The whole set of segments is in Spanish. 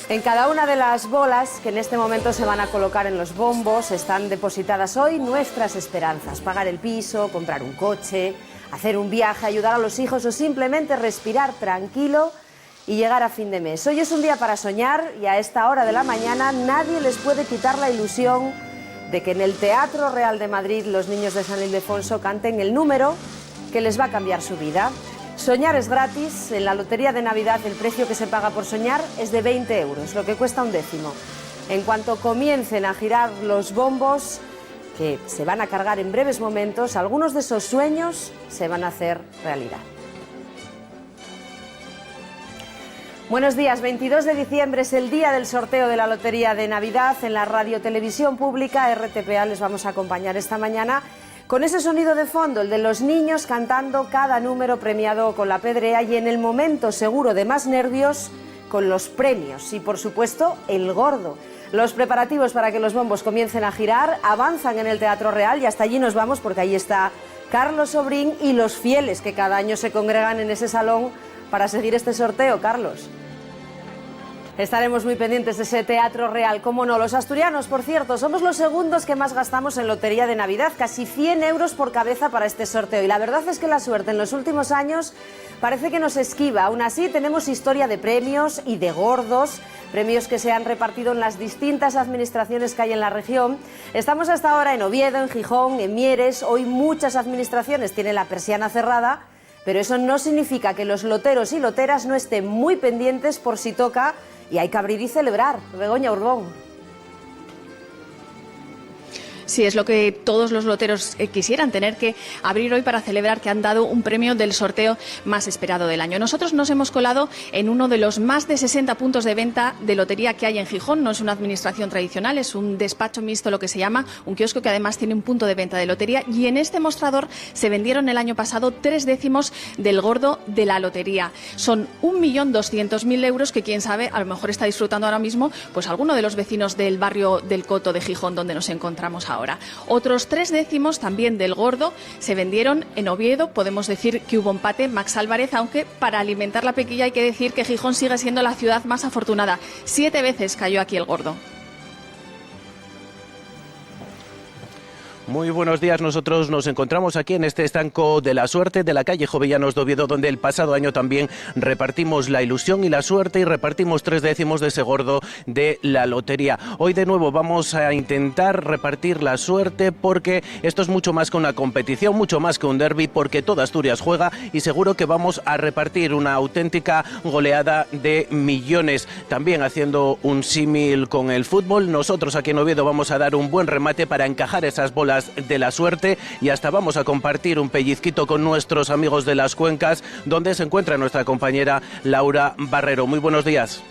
En cada una de las bolas que en este momento se van a colocar en los bombos están depositadas hoy nuestras esperanzas. Pagar el piso, comprar un coche, hacer un viaje, ayudar a los hijos o simplemente respirar tranquilo y llegar a fin de mes. Hoy es un día para soñar y a esta hora de la mañana nadie les puede quitar la ilusión de que en el Teatro Real de Madrid los niños de San Ildefonso canten el número que les va a cambiar su vida. Soñar es gratis. En la Lotería de Navidad el precio que se paga por soñar es de 20 euros, lo que cuesta un décimo. En cuanto comiencen a girar los bombos, que se van a cargar en breves momentos, algunos de esos sueños se van a hacer realidad. Buenos días, 22 de diciembre es el día del sorteo de la Lotería de Navidad. En la Radio Televisión Pública, RTPA, les vamos a acompañar esta mañana con ese sonido de fondo, el de los niños cantando cada número premiado con la pedrea y en el momento seguro de más nervios con los premios y por supuesto el gordo. Los preparativos para que los bombos comiencen a girar avanzan en el Teatro Real y hasta allí nos vamos porque ahí está Carlos Sobrín y los fieles que cada año se congregan en ese salón para seguir este sorteo. Carlos. Estaremos muy pendientes de ese Teatro Real, cómo no. Los asturianos, por cierto, somos los segundos que más gastamos en Lotería de Navidad, casi 100 euros por cabeza para este sorteo. Y la verdad es que la suerte en los últimos años parece que nos esquiva. Aún así, tenemos historia de premios y de gordos, premios que se han repartido en las distintas administraciones que hay en la región. Estamos hasta ahora en Oviedo, en Gijón, en Mieres. Hoy muchas administraciones tienen la persiana cerrada, pero eso no significa que los loteros y loteras no estén muy pendientes por si toca. Y hay que abrir y celebrar. Begoña Urbón. Sí, es lo que todos los loteros quisieran, tener que abrir hoy para celebrar que han dado un premio del sorteo más esperado del año. Nosotros nos hemos colado en uno de los más de 60 puntos de venta de lotería que hay en Gijón. No es una administración tradicional, es un despacho mixto, lo que se llama, un kiosco que además tiene un punto de venta de lotería. Y en este mostrador se vendieron el año pasado 3 décimos del gordo de la lotería. Son 1.200.000 euros que, quién sabe, a lo mejor está disfrutando ahora mismo pues alguno de los vecinos del barrio del Coto de Gijón, donde nos encontramos ahora. Otros 3 décimos también del gordo se vendieron en Oviedo. Podemos decir que hubo empate, Max Álvarez, aunque para alimentar la pequilla hay que decir que Gijón sigue siendo la ciudad más afortunada. 7 veces cayó aquí el gordo. Muy buenos días, nosotros nos encontramos aquí en este estanco de la suerte de la calle Jovellanos de Oviedo, donde el pasado año también repartimos la ilusión y la suerte y repartimos 3 décimos de ese gordo de la lotería. Hoy de nuevo vamos a intentar repartir la suerte porque esto es mucho más que una competición, mucho más que un derbi, porque toda Asturias juega y seguro que vamos a repartir una auténtica goleada de millones. También haciendo un símil con el fútbol, nosotros aquí en Oviedo vamos a dar un buen remate para encajar esas bolas de la suerte y hasta vamos a compartir un pellizquito con nuestros amigos de las cuencas, donde se encuentra nuestra compañera Laura Barrero. Muy buenos días.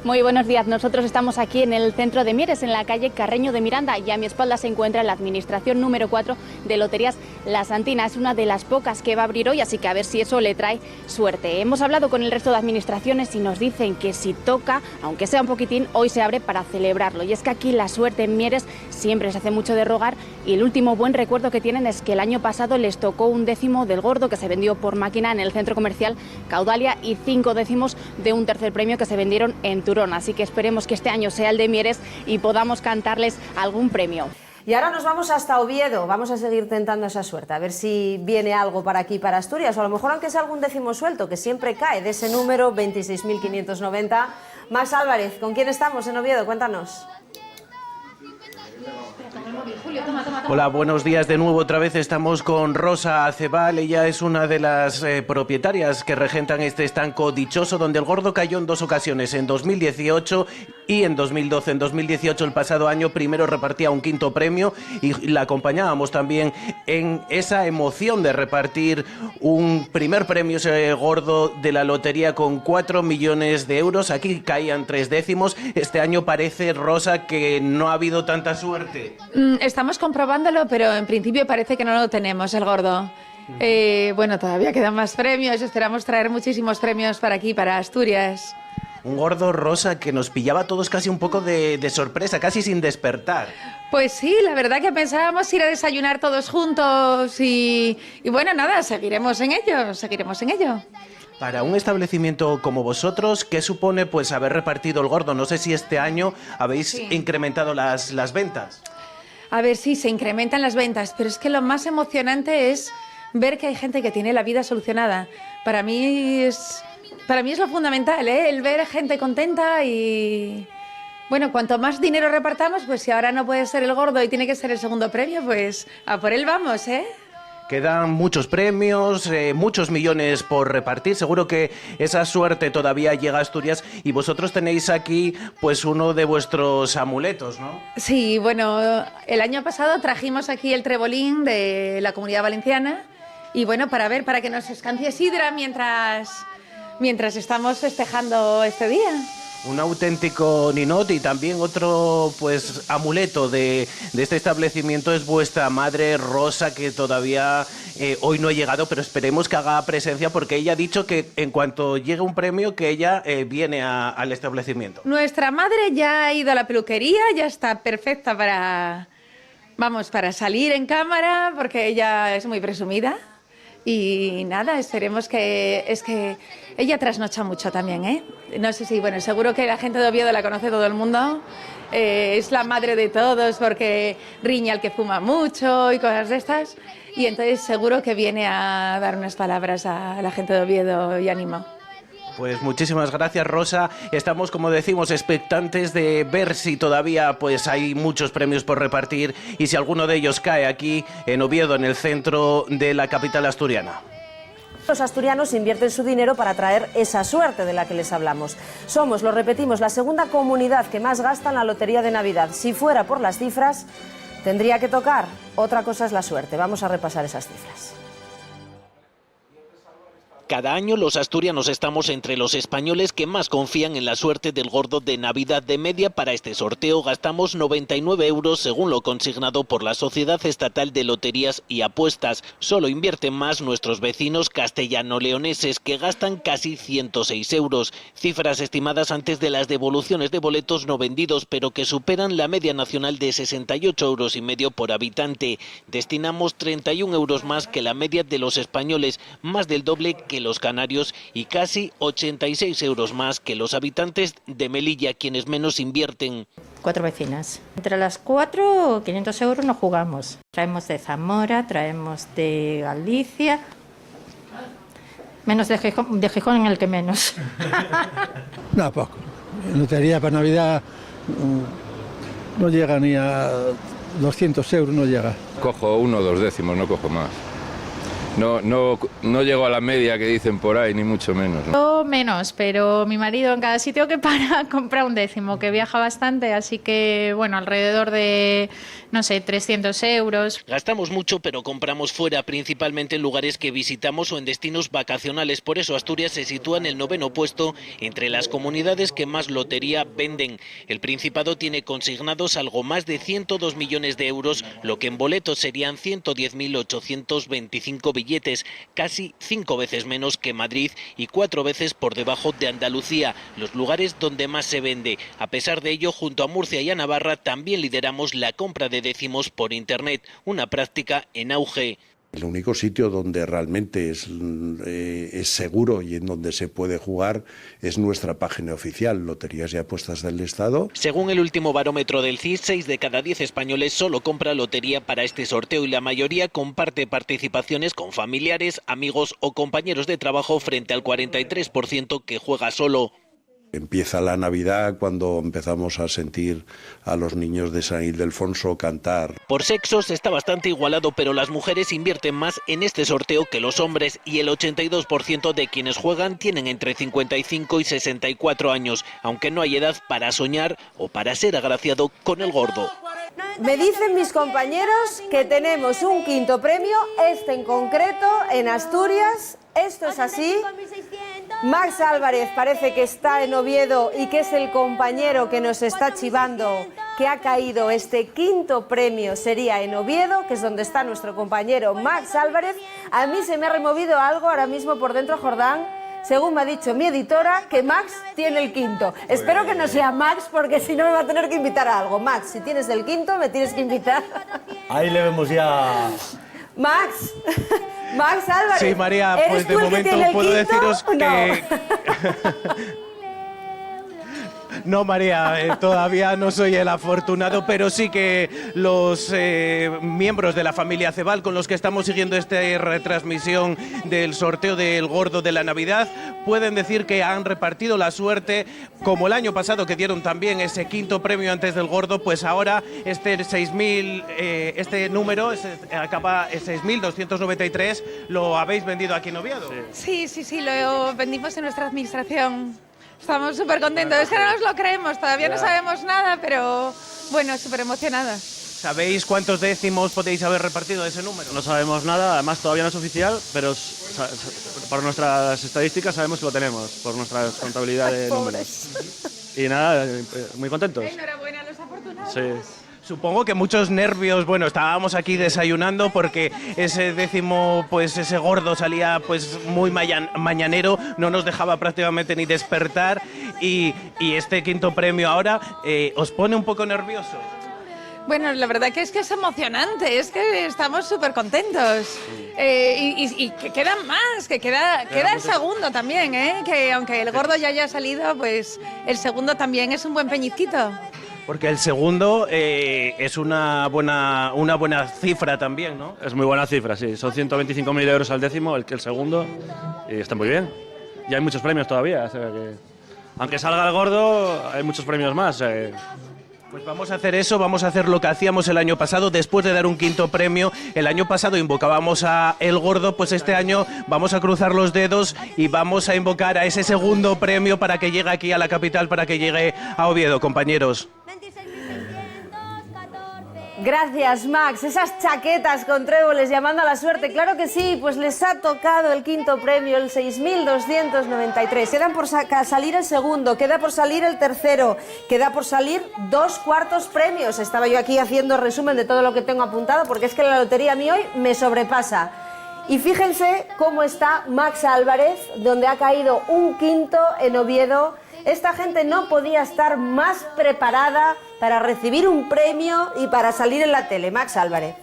Muy buenos días, nosotros estamos aquí en el centro de Mieres, en la calle Carreño de Miranda, y a mi espalda se encuentra la administración número 4 de Loterías La Santina. Es una de las pocas que va a abrir hoy, así que a ver si eso le trae suerte. Hemos hablado con el resto de administraciones y nos dicen que si toca, aunque sea un poquitín, hoy se abre para celebrarlo. Y es que aquí la suerte en Mieres siempre se hace mucho de rogar y el último buen recuerdo que tienen es que el año pasado les tocó 1 décimo del gordo que se vendió por máquina en el centro comercial Caudalia y 5 décimos de un tercer premio que se vendieron en Turón. Así que esperemos que este año sea el de Mieres y podamos cantarles algún premio. Y ahora nos vamos hasta Oviedo, vamos a seguir tentando esa suerte, a ver si viene algo para aquí, para Asturias, o a lo mejor aunque sea algún décimo suelto, que siempre cae de ese número 26.590. Max Álvarez, ¿con quién estamos en Oviedo? Cuéntanos. Hola, buenos días de nuevo. Otra vez estamos con Rosa Acebal. Ella es una de las propietarias que regentan este estanco dichoso, donde el gordo cayó en 2 ocasiones, en 2018 y en 2012. En 2018, el pasado año, primero repartía un 5.º premio y la acompañábamos también en esa emoción de repartir un primer premio, ese gordo de la lotería con 4 millones de euros. Aquí caían 3 décimos. Este año parece, Rosa, que no ha habido tanta suerte. Estamos comprobándolo, pero en principio parece que no lo tenemos, el gordo. Bueno, todavía quedan más premios, esperamos traer muchísimos premios para aquí, para Asturias. Un gordo, Rosa, que nos pillaba a todos casi un poco de sorpresa, casi sin despertar. Pues sí, la verdad que pensábamos ir a desayunar todos juntos y bueno, nada, seguiremos en ello, seguiremos en ello. Para un establecimiento como vosotros, ¿qué supone pues haber repartido el gordo? No sé si este año habéis incrementado las ventas. A ver, sí, se incrementan las ventas, pero es que lo más emocionante es ver que hay gente que tiene la vida solucionada. Para mí es lo fundamental, ¿eh? El ver gente contenta y... Bueno, cuanto más dinero repartamos, pues si ahora no puede ser el gordo y tiene que ser el segundo premio, pues a por él vamos, ¿eh? Quedan muchos premios, muchos millones por repartir. Seguro que esa suerte todavía llega a Asturias y vosotros tenéis aquí pues uno de vuestros amuletos, ¿no? Sí, bueno, el año pasado trajimos aquí el trebolín de la Comunidad Valenciana y bueno, para que nos escancie sidra mientras estamos festejando este día. Un auténtico ninot y también otro pues amuleto de este establecimiento es vuestra madre Rosa, que todavía hoy no ha llegado, pero esperemos que haga presencia porque ella ha dicho que en cuanto llegue un premio que ella viene al establecimiento. Nuestra madre ya ha ido a la peluquería, ya está perfecta para salir en cámara porque ella es muy presumida. Y nada, esperemos que... Es que ella trasnocha mucho también, ¿eh? No sé si, bueno, seguro que la gente de Oviedo la conoce todo el mundo. Es la madre de todos porque riña al que fuma mucho y cosas de estas. Y entonces seguro que viene a dar unas palabras a la gente de Oviedo y ánimo. Pues muchísimas gracias, Rosa. Estamos, como decimos, expectantes de ver si todavía pues hay muchos premios por repartir y si alguno de ellos cae aquí en Oviedo, en el centro de la capital asturiana. Los asturianos invierten su dinero para traer esa suerte de la que les hablamos. Somos, lo repetimos, la segunda comunidad que más gasta en la lotería de Navidad. Si fuera por las cifras, tendría que tocar. Otra cosa es la suerte. Vamos a repasar esas cifras. Cada año los asturianos estamos entre los españoles que más confían en la suerte del gordo de Navidad. De media para este sorteo gastamos 99 euros según lo consignado por la Sociedad Estatal de Loterías y Apuestas. Solo invierten más nuestros vecinos castellano-leoneses que gastan casi 106 euros. Cifras estimadas antes de las devoluciones de boletos no vendidos, pero que superan la media nacional de 68,5 euros por habitante. Destinamos 31 euros más que la media de los españoles, más del doble que los canarios y casi 86 euros más que los habitantes de Melilla, quienes menos invierten. 4 vecinas. Entre las 4, 500 euros no jugamos. Traemos de Zamora, traemos de Galicia, menos de Gijón en el que menos. No, poco. Lotería para Navidad no llega ni a 200 euros, no llega. Cojo 1 o 2 décimos, no cojo más. No llego a la media que dicen por ahí, ni mucho menos, ¿no? Yo menos, pero mi marido en cada sitio que para compra un décimo, que viaja bastante, así que, bueno, alrededor de, no sé, 300 euros. Gastamos mucho, pero compramos fuera, principalmente en lugares que visitamos o en destinos vacacionales. Por eso Asturias se sitúa en el 9º puesto entre las comunidades que más lotería venden. El Principado tiene consignados algo más de 102 millones de euros, lo que en boletos serían 110.825 billetes, casi 5 veces menos que Madrid y 4 veces por debajo de Andalucía, los lugares donde más se vende. A pesar de ello, junto a Murcia y a Navarra también lideramos la compra de décimos por Internet, una práctica en auge. El único sitio donde realmente es seguro y en donde se puede jugar es nuestra página oficial, Loterías y Apuestas del Estado. Según el último barómetro del CIS, 6 de cada 10 españoles solo compra lotería para este sorteo y la mayoría comparte participaciones con familiares, amigos o compañeros de trabajo frente al 43% que juega solo. Empieza la Navidad cuando empezamos a sentir a los niños de San Ildefonso cantar. Por sexos está bastante igualado, pero las mujeres invierten más en este sorteo que los hombres y el 82% de quienes juegan tienen entre 55 y 64 años, aunque no hay edad para soñar o para ser agraciado con el gordo. Me dicen mis compañeros que tenemos un quinto premio, este en concreto, en Asturias. Esto es así. Max Álvarez parece que está en Oviedo y que es el compañero que nos está chivando que ha caído este quinto premio. Sería en Oviedo, que es donde está nuestro compañero Max Álvarez. A mí se me ha removido algo ahora mismo por dentro, Jordán. Según me ha dicho mi editora, que Max tiene el quinto. Espero que no sea Max, porque si no me va a tener que invitar a algo. Max, si tienes el quinto, me tienes que invitar. Ahí le vemos ya. Max, Max Álvarez. Sí, María, ¿eres pues de tú el que momento tiene el puedo quinto? deciros No. que... No, María, todavía no soy el afortunado, pero sí que los miembros de la familia Cebal con los que estamos siguiendo esta retransmisión del sorteo del gordo de la Navidad pueden decir que han repartido la suerte, como el año pasado que dieron también ese quinto premio antes del gordo, pues ahora este 6.000, este número acaba en 6.293, lo habéis vendido aquí en Oviedo. Sí, lo vendimos en nuestra administración. Estamos súper contentos, es que no nos lo creemos, todavía no sabemos nada, pero bueno, súper emocionadas. ¿Sabéis cuántos décimos podéis haber repartido de ese número? No sabemos nada, además todavía no es oficial, pero por nuestras estadísticas sabemos que lo tenemos, por nuestra contabilidad de números. Y nada, muy contentos. Enhorabuena a los afortunados. Sí. Supongo que muchos nervios, bueno, estábamos aquí desayunando porque ese décimo, pues ese gordo salía pues muy mañanero, no nos dejaba prácticamente ni despertar y este quinto premio ahora os pone un poco nervioso. Bueno, la verdad que es emocionante, es que estamos súper contentos. Y que quedan más, que queda el segundo también, que aunque el gordo ya haya salido, pues el segundo también es un buen peñisquito. Porque el segundo es una buena cifra también, ¿no? Es muy buena cifra, sí. Son 125.000 euros al décimo, el segundo, y está muy bien. Y hay muchos premios todavía, o sea que... Aunque salga el gordo, hay muchos premios más. Pues vamos a hacer eso, vamos a hacer lo que hacíamos el año pasado, después de dar un quinto premio. El año pasado invocábamos a el gordo, pues este año vamos a cruzar los dedos y vamos a invocar a ese segundo premio para que llegue aquí a la capital, para que llegue a Oviedo, compañeros. Gracias, Max. Esas chaquetas con tréboles llamando a la suerte. Claro que sí, pues les ha tocado el quinto premio, el 6.293. Quedan por salir el segundo, queda por salir el tercero, queda por salir 2 cuartos premios. Estaba yo aquí haciendo resumen de todo lo que tengo apuntado porque es que la lotería a mí hoy me sobrepasa. Y fíjense cómo está Max Álvarez, donde ha caído un quinto en Oviedo. Esta gente no podía estar más preparada para recibir un premio y para salir en la tele. Max Álvarez.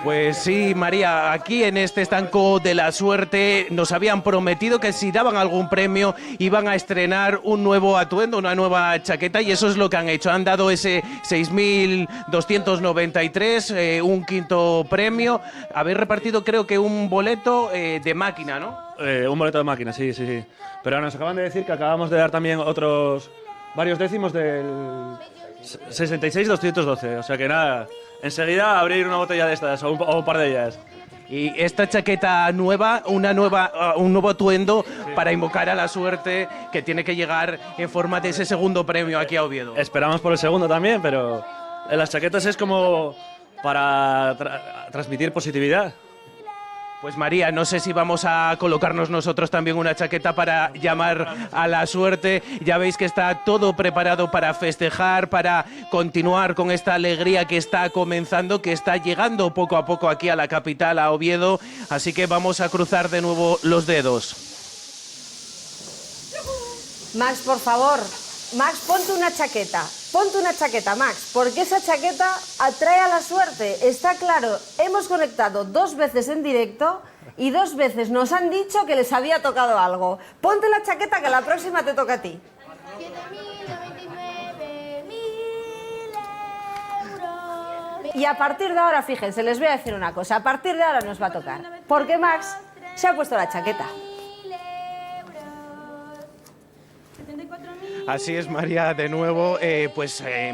Pues sí, María, aquí en este estanco de la suerte nos habían prometido que si daban algún premio iban a estrenar un nuevo atuendo, una nueva chaqueta, y eso es lo que han hecho. Han dado ese 6.293, un quinto premio. Habéis repartido creo que un boleto de máquina, ¿no? Un boleto de máquina, sí. Pero nos acaban de decir que acabamos de dar también varios décimos del 66.212, o sea que nada, enseguida abrir una botella de estas o un par de ellas. Y esta chaqueta nueva, un nuevo atuendo para invocar a la suerte que tiene que llegar en forma de ese segundo premio aquí a Oviedo. Esperamos por el segundo también, pero en las chaquetas es como para transmitir positividad. Pues María, no sé si vamos a colocarnos nosotros también una chaqueta para llamar a la suerte. Ya veis que está todo preparado para festejar, para continuar con esta alegría que está comenzando, que está llegando poco a poco aquí a la capital, a Oviedo. Así que vamos a cruzar de nuevo los dedos. Max, por favor. Max, ponte una chaqueta. Ponte una chaqueta, Max, porque esa chaqueta atrae a la suerte. Está claro, hemos conectado 2 veces en directo y 2 veces nos han dicho que les había tocado algo. Ponte la chaqueta que la próxima te toca a ti. Y a partir de ahora, fíjense, les voy a decir una cosa. A partir de ahora nos va a tocar, porque Max se ha puesto la chaqueta. Así es, María, de nuevo,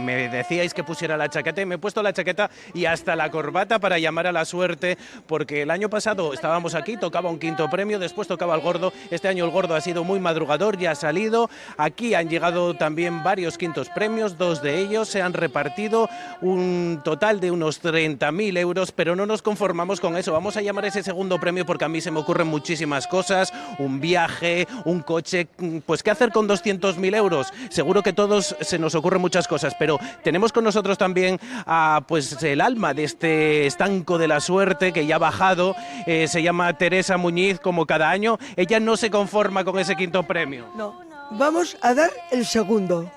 me decíais que pusiera la chaqueta y me he puesto la chaqueta y hasta la corbata para llamar a la suerte, porque el año pasado estábamos aquí, tocaba un quinto premio, después tocaba el gordo. Este año el gordo ha sido muy madrugador, ya ha salido. Aquí han llegado también varios quintos premios, 2 de ellos se han repartido, un total de unos 30.000 euros, pero no nos conformamos con eso. Vamos a llamar ese segundo premio porque a mí se me ocurren muchísimas cosas, un viaje, un coche, pues ¿qué hacer con 200.000 euros? Seguro que todos se nos ocurren muchas cosas, pero tenemos con nosotros también a pues el alma de este estanco de la suerte que ya ha bajado, se llama Teresa Muñiz, como cada año. Ella no se conforma con ese quinto premio. No, vamos a dar el segundo,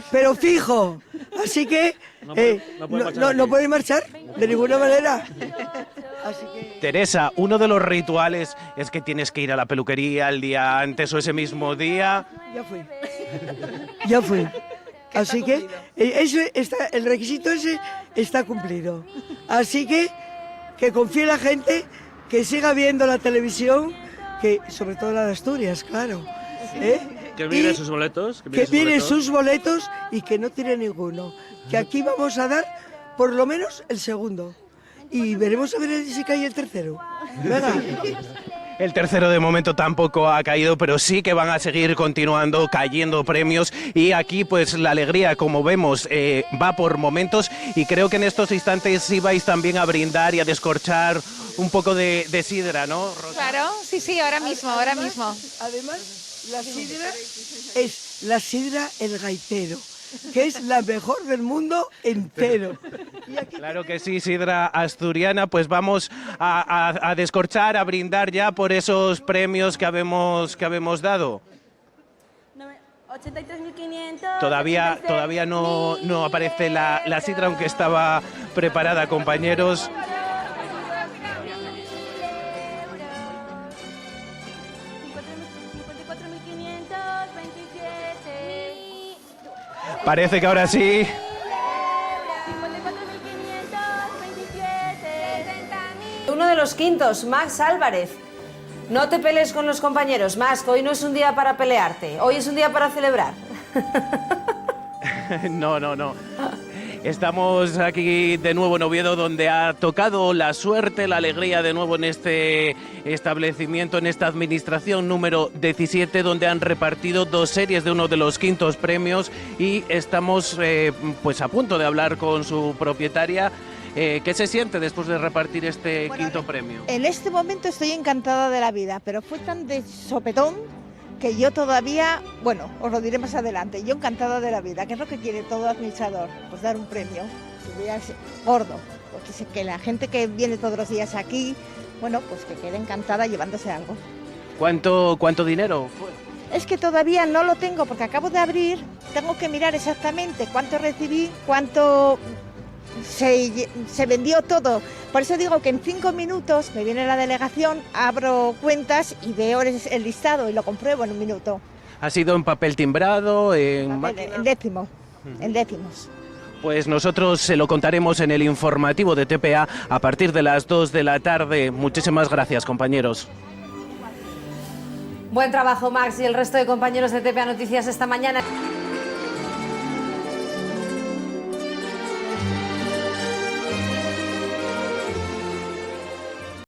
pero fijo, así que ¿No podéis podéis marchar. de ninguna manera. Así que... Teresa, uno de los rituales es que tienes que ir a la peluquería el día antes o ese mismo día. Ya fui. Así que eso está, el requisito ese está cumplido. Así que confíe la gente, que siga viendo la televisión, que sobre todo la de Asturias, claro. Que miren sus boletos. Que miren sus boletos y que no tire ninguno. Que aquí vamos a dar por lo menos el segundo. Y veremos a ver si cae el tercero. Venga. El tercero de momento tampoco ha caído, pero sí que van a seguir continuando cayendo premios y aquí pues la alegría, como vemos, va por momentos y creo que en estos instantes ibais también a brindar y a descorchar un poco de sidra, ¿no, Rosa? Claro, sí, ahora mismo. Además, la sidra es la sidra El Gaitero, que es la mejor del mundo entero. Claro que sí, sidra asturiana, pues vamos a descorchar, a brindar ya por esos premios que habemos dado. 83.500. Todavía no aparece la sidra, aunque estaba preparada, compañeros. Parece que ahora sí. Uno de los quintos, Max Álvarez. No te pelees con los compañeros, Max, que hoy no es un día para pelearte, hoy es un día para celebrar. No. Estamos aquí de nuevo en Oviedo, donde ha tocado la suerte, la alegría de nuevo en este establecimiento, en esta administración número 17, donde han repartido 2 series de uno de los quintos premios y estamos pues a punto de hablar con su propietaria. ¿Qué se siente después de repartir este quinto premio? En este momento estoy encantada de la vida, pero fue tan de sopetón que yo todavía, bueno, os lo diré más adelante, yo encantada de la vida. ¿Qué es lo que quiere todo administrador? Pues dar un premio, que veas gordo, porque sé que la gente que viene todos los días aquí, bueno, pues que quede encantada llevándose algo. ¿Cuánto dinero fue? Es que todavía no lo tengo porque acabo de abrir, tengo que mirar exactamente cuánto recibí, cuánto se vendió todo. Por eso digo que en 5 minutos me viene la delegación, abro cuentas y veo el listado y lo compruebo en 1 minuto. ¿Ha sido en papel timbrado? En décimos. Pues nosotros se lo contaremos en el informativo de TPA a partir de las 2 de la tarde. Muchísimas gracias, compañeros. Buen trabajo, Max, y el resto de compañeros de TPA Noticias esta mañana.